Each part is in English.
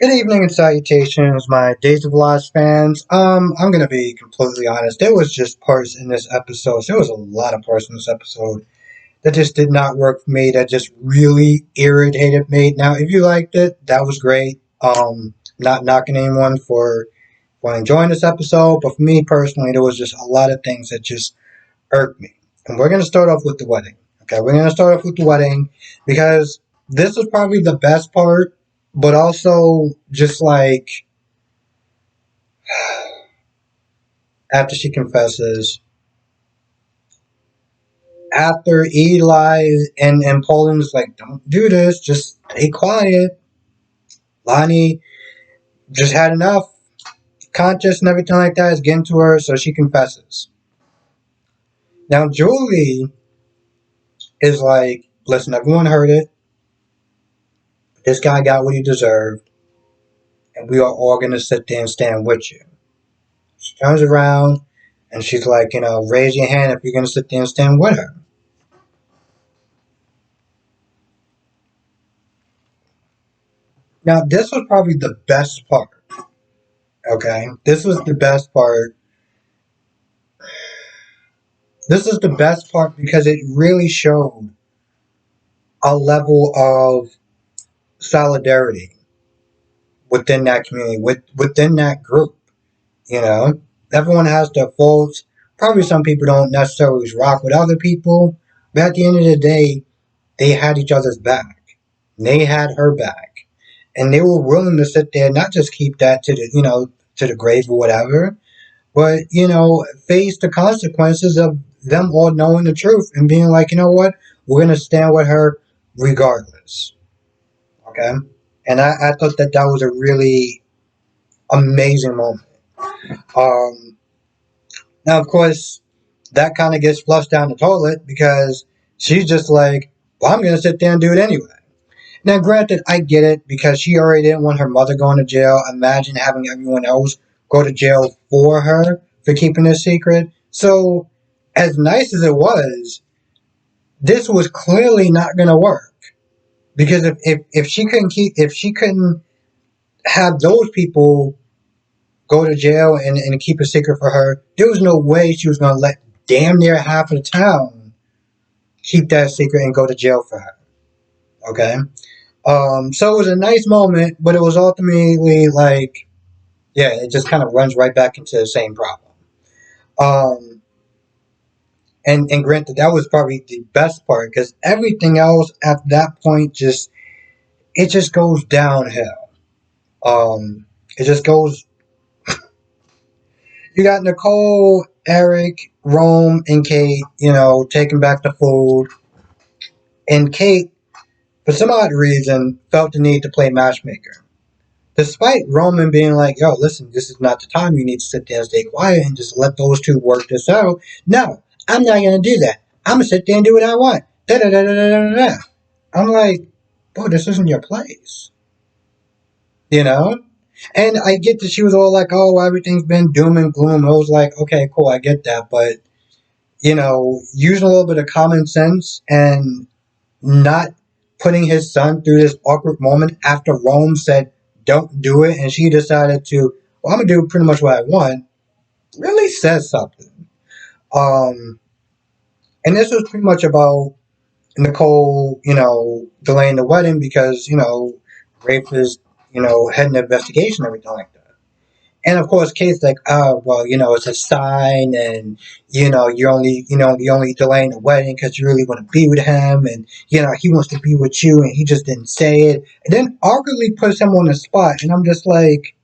Good evening and salutations, my Days of Lost fans. I'm gonna be completely honest. There was just parts in this episode. There was a lot of parts in this episode that just did not work for me. That just really irritated me. Now, if you liked it, that was great. Not knocking anyone for enjoying this episode, but for me personally, there was just a lot of things that just irked me. And we're gonna start off with the wedding. Okay, we're gonna start off with the wedding because this was probably the best part, but also just like after she confesses, after Eli and Poland's like, don't do this, just stay quiet. Lonnie just had enough. Conscious and everything like that is getting to her, so she confesses. Now, Julie is like, listen, everyone heard it. This guy got what he deserved, and we are all going to sit there and stand with you. She turns around and she's like, raise your hand if you're going to sit there and stand with her. Now, this was probably the best part. Okay, this was the best part. This is the best part because it really showed a level of solidarity within that community, within that group. You know, everyone has their faults. Probably some people don't necessarily rock with other people, but at the end of the day, they had each other's back. They had her back, and they were willing to sit there, not just keep that to the grave or whatever, but face the consequences of them all knowing the truth and being like, you know what, we're gonna stand with her regardless. Okay, and I thought that was a really amazing moment. Um, Now, of course, that kind of gets flushed down the toilet because she's just like, well, I'm going to sit there and do it anyway. Now, granted, I get it because she already didn't want her mother going to jail. Imagine having everyone else go to jail for her for keeping a secret. So, as nice as it was, this was clearly not going to work because if she couldn't have those people go to jail and keep a secret for her, there was no way she was going to let damn near half of the town keep that secret and go to jail for her. Okay? So it was a nice moment, but it was ultimately like, yeah, it just kind of runs right back into the same problem. Um, and granted, that was probably the best part because everything else at that point just goes downhill. It just goes. You got Nicole, Eric, Rome, and Kate, taking back the food. And Kate, for some odd reason, felt the need to play matchmaker. Despite Roman being like, yo, listen, this is not the time. You need to sit there and stay quiet and just let those two work this out. No, I'm not going to do that. I'm going to sit there and do what I want. Da da da da da da da. I'm like, bro, this isn't your place. You know? And I get that she was all like, oh, everything's been doom and gloom. I was like, okay, cool, I get that. But, using a little bit of common sense and not putting his son through this awkward moment after Rome said, don't do it, and she decided to, well, I'm going to do pretty much what I want, really says something. Um, and this was pretty much about Nicole, delaying the wedding because, Rafe is, heading the investigation and everything like that. And of course, Kate's like, oh, well, it's a sign, and you're only delaying the wedding because you really want to be with him, and he wants to be with you, and he just didn't say it, and then awkwardly puts him on the spot, and I'm just like,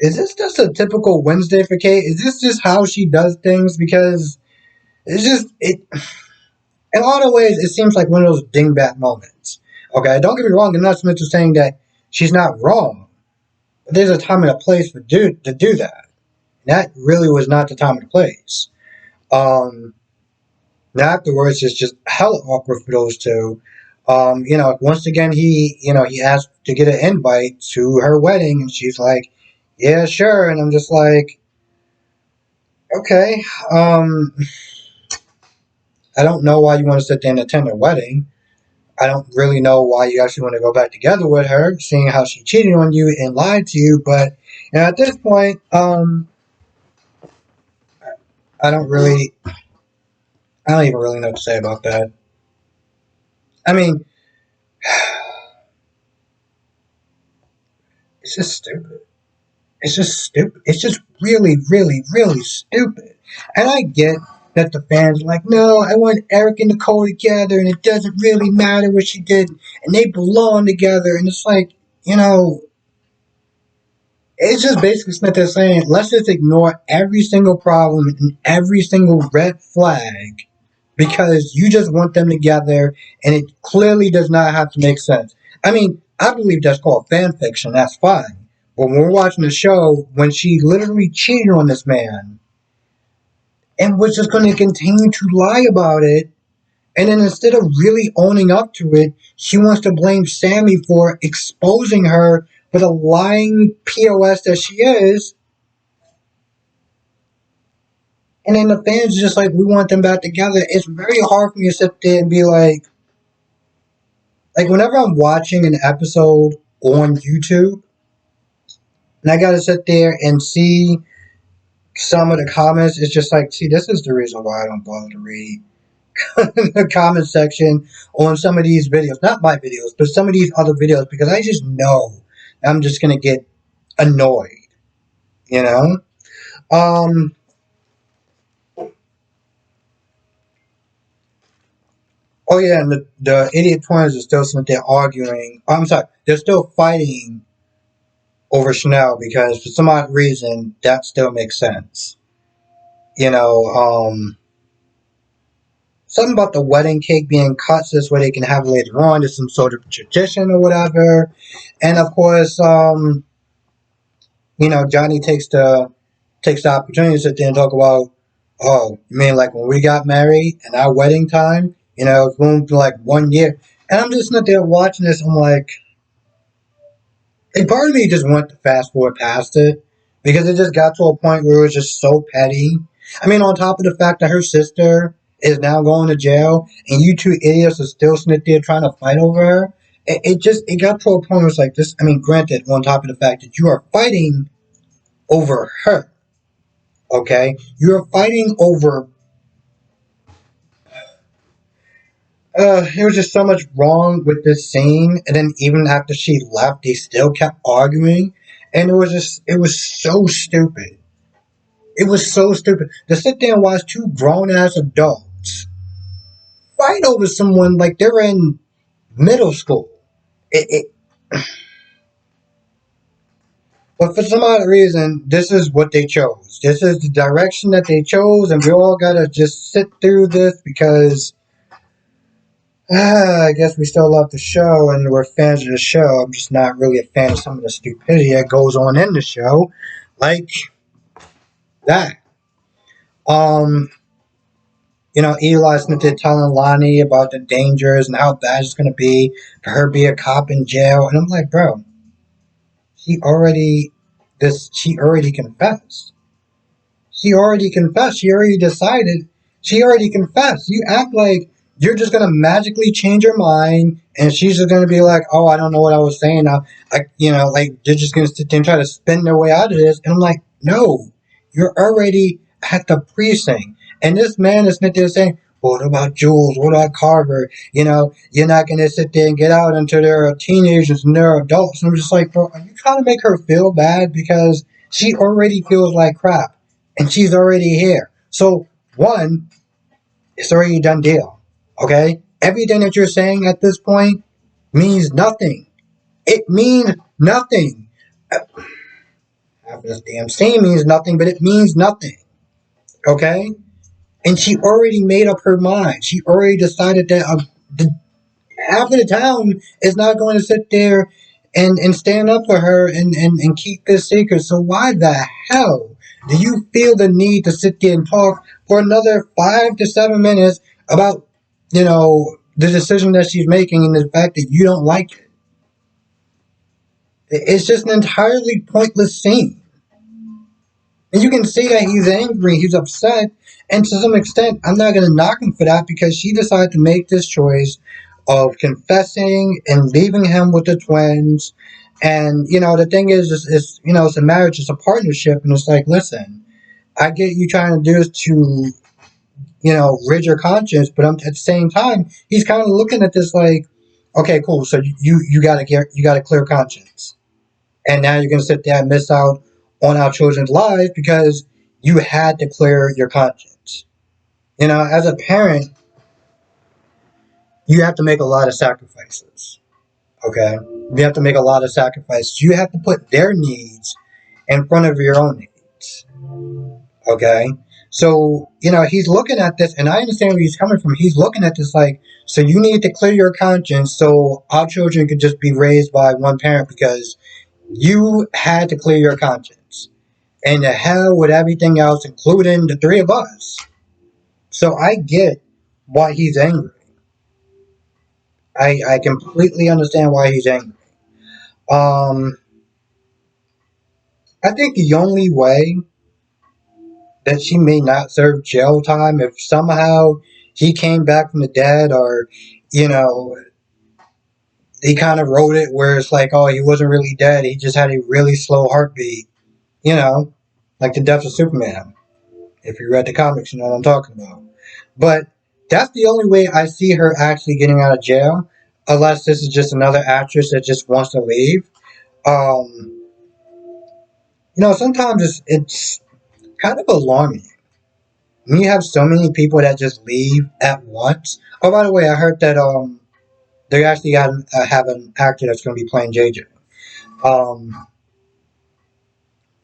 is this just a typical Wednesday for Kate? Is this just how she does things? Because in a lot of ways, it seems like one of those dingbat moments. Okay, don't get me wrong, I'm not saying that she's not wrong, but there's a time and a place to do that. That really was not the time and place. Um, Afterwards, it's just hella awkward for those two. Once again, he asked to get an invite to her wedding, and she's like, "Yeah, sure." And I'm just like, "Okay, I don't know why you want to sit there and attend a wedding. I don't really know why you actually want to go back together with her, seeing how she cheated on you and lied to you. But at this point, I don't really, I don't even really know what to say about that. I mean, it's just stupid. It's just stupid. It's just really, really, really stupid. And I get that the fans are like, no, I want Eric and Nicole together, and it doesn't really matter what she did, and they belong together. And it's like, you know, it's just basically Smith is saying, let's just ignore every single problem and every single red flag because you just want them together, and it clearly does not have to make sense. I mean, I believe that's called fan fiction. That's fine. But when we're watching the show, when she literally cheated on this man and was just going to continue to lie about it, and then instead of really owning up to it, she wants to blame Sammy for exposing her for the lying POS that she is. And then the fans are just like, we want them back together. It's very hard for me to sit there and be like whenever I'm watching an episode on YouTube, and I gotta sit there and see some of the comments, it's just like, see, this is the reason why I don't bother to read the comment section on some of these videos. Not my videos, but some of these other videos, because I just know I'm just gonna get annoyed, you know? Um, oh yeah, and the idiot twins are still sitting there arguing. I'm sorry, they're still fighting over Chanel because for some odd reason that still makes sense. You know, something about the wedding cake being cut so this way they can have it later on. There's some sort of tradition or whatever. And of course, Johnny takes the opportunity to sit there and talk about, oh, you mean like when we got married and our wedding time, it's going to like 1 year. And I'm just not there watching this. I'm like, a part of me just wanted to fast forward past it because it just got to a point where it was just so petty. I mean, on top of the fact that her sister is now going to jail and you two idiots are still sitting there trying to fight over her, it got to a point where it's like this. I mean, granted, on top of the fact that you are fighting over her, okay? You are fighting over. There was just so much wrong with this scene, and then even after she left, they still kept arguing, and it was so stupid. It was so stupid to sit there and watch two grown ass adults fight over someone like they're in middle school. It But for some odd reason, this is what they chose. This is the direction that they chose, and we all gotta just sit through this because I guess we still love the show and we're fans of the show. I'm just not really a fan of some of the stupidity that goes on in the show, like that. Um, Eli Smith did telling Lonnie about the dangers and how bad it's gonna be for her to be a cop in jail, and I'm like, bro, she already she already confessed. She already confessed. She already decided. She already confessed. You act like you're just gonna magically change her mind, and she's just gonna be like, "Oh, I don't know what I was saying." Now, like they're just gonna sit there and try to spin their way out of this. And I'm like, "No, you're already at the precinct." And this man is sitting there saying, "What about Jules? What about Carver? You're not gonna sit there and get out until they're teenagers and they're adults." And I'm just like, "Bro, are you trying to make her feel bad because she already feels like crap?" And she's already here. So, one, it's already a done deal. Okay? Everything that you're saying at this point means nothing. It means nothing. Half of this damn scene means nothing, but it means nothing. Okay? And she already made up her mind. She already decided that half of the town is not going to sit there and stand up for her and keep this secret. So why the hell do you feel the need to sit there and talk for another 5 to 7 minutes about, the decision that she's making and the fact that you don't like it? It's just an entirely pointless scene. And you can see that he's angry, he's upset, and to some extent, I'm not going to knock him for that because she decided to make this choice of confessing and leaving him with the twins. And the thing is it's a marriage, it's a partnership, and it's like, listen, I get you trying to do this to rid your conscience, but at the same time, he's kind of looking at this like, okay, cool, so you got a clear conscience, and now you're gonna sit there and miss out on our children's lives because you had to clear your conscience. As a parent, you have to make a lot of sacrifices. Okay, you have to make a lot of sacrifices. You have to put their needs in front of your own needs. Okay, so he's looking at this, and I understand where he's coming from. He's looking at this like, so you need to clear your conscience so our children could just be raised by one parent because you had to clear your conscience. And the hell with everything else, including the three of us. So I get why he's angry. I completely understand why he's angry. Um, I think the only way that she may not serve jail time if somehow he came back from the dead, or you know they kind of wrote it where it's like, oh, he wasn't really dead, he just had a really slow heartbeat, you know like the death of Superman. If you read the comics, you know what I'm talking about. But that's the only way I see her actually getting out of jail, unless this is just another actress that just wants to leave. um Sometimes it's kind of alarming when you have so many people that just leave at once. Oh, by the way, I heard that they actually have an actor that's going to be playing JJ. Um,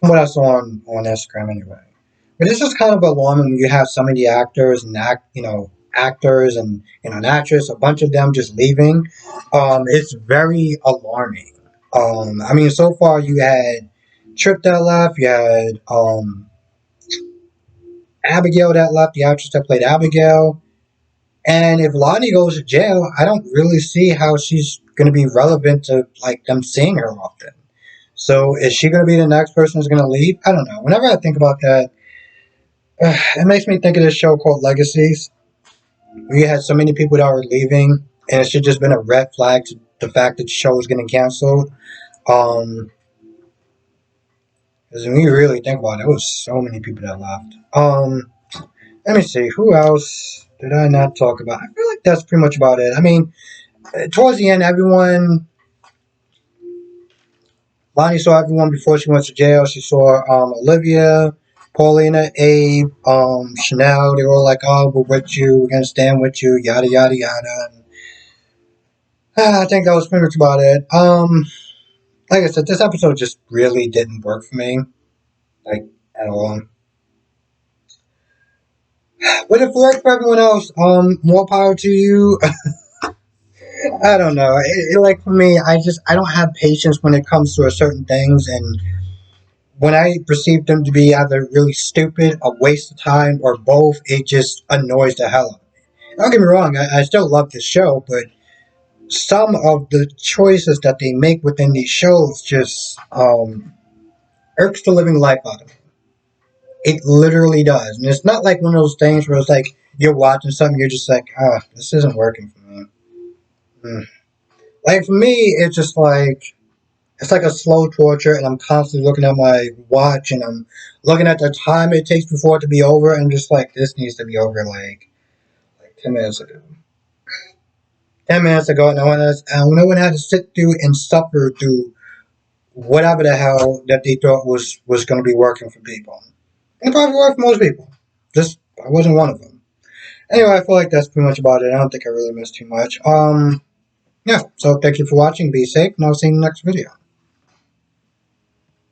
from what I saw on Instagram, anyway. But it's just kind of alarming when you have so many actors and actors and an actress, a bunch of them just leaving. It's very alarming. I mean, so far you had Trip that left, you had Abigail that left, the actress that played Abigail. And if Lonnie goes to jail, I don't really see how she's going to be relevant to like them seeing her often. So is she going to be the next person who's going to leave? I don't know. Whenever I think about that, it makes me think of this show called Legacies. We had so many people that were leaving, and it should just been a red flag to the fact that the show was getting canceled. Um, because when you really think about it, there was so many people that left. Let me see, who else did I not talk about? I feel like that's pretty much about it. I mean, towards the end, Lonnie saw everyone before she went to jail. She saw Olivia, Paulina, Abe, Chanel. They were all like, "Oh, we're with you. We're gonna stand with you." Yada yada yada. And, I think that was pretty much about it. Like I said, this episode just really didn't work for me, like at all. But if it worked for everyone else, more power to you. I don't know. Like for me, I don't have patience when it comes to certain things, and when I perceive them to be either really stupid, a waste of time, or both, it just annoys the hell out of me. Don't get me wrong, I still love this show, but some of the choices that they make within these shows just irks the living life out of me. It literally does. And it's not like one of those things where it's like you're watching something, you're just like, this isn't working for me. Mm. Like for me, it's like a slow torture, and I'm constantly looking at my watch, and I'm looking at the time it takes before it to be over, and just like, this needs to be over like 10 minutes ago. 10 minutes ago, no one had to sit through and suffer through whatever the hell that they thought was going to be working for people. And it probably worked for most people. Just I wasn't one of them. Anyway, I feel like that's pretty much about it. I don't think I really missed too much. Yeah. So thank you for watching. Be safe, and I'll see you in the next video.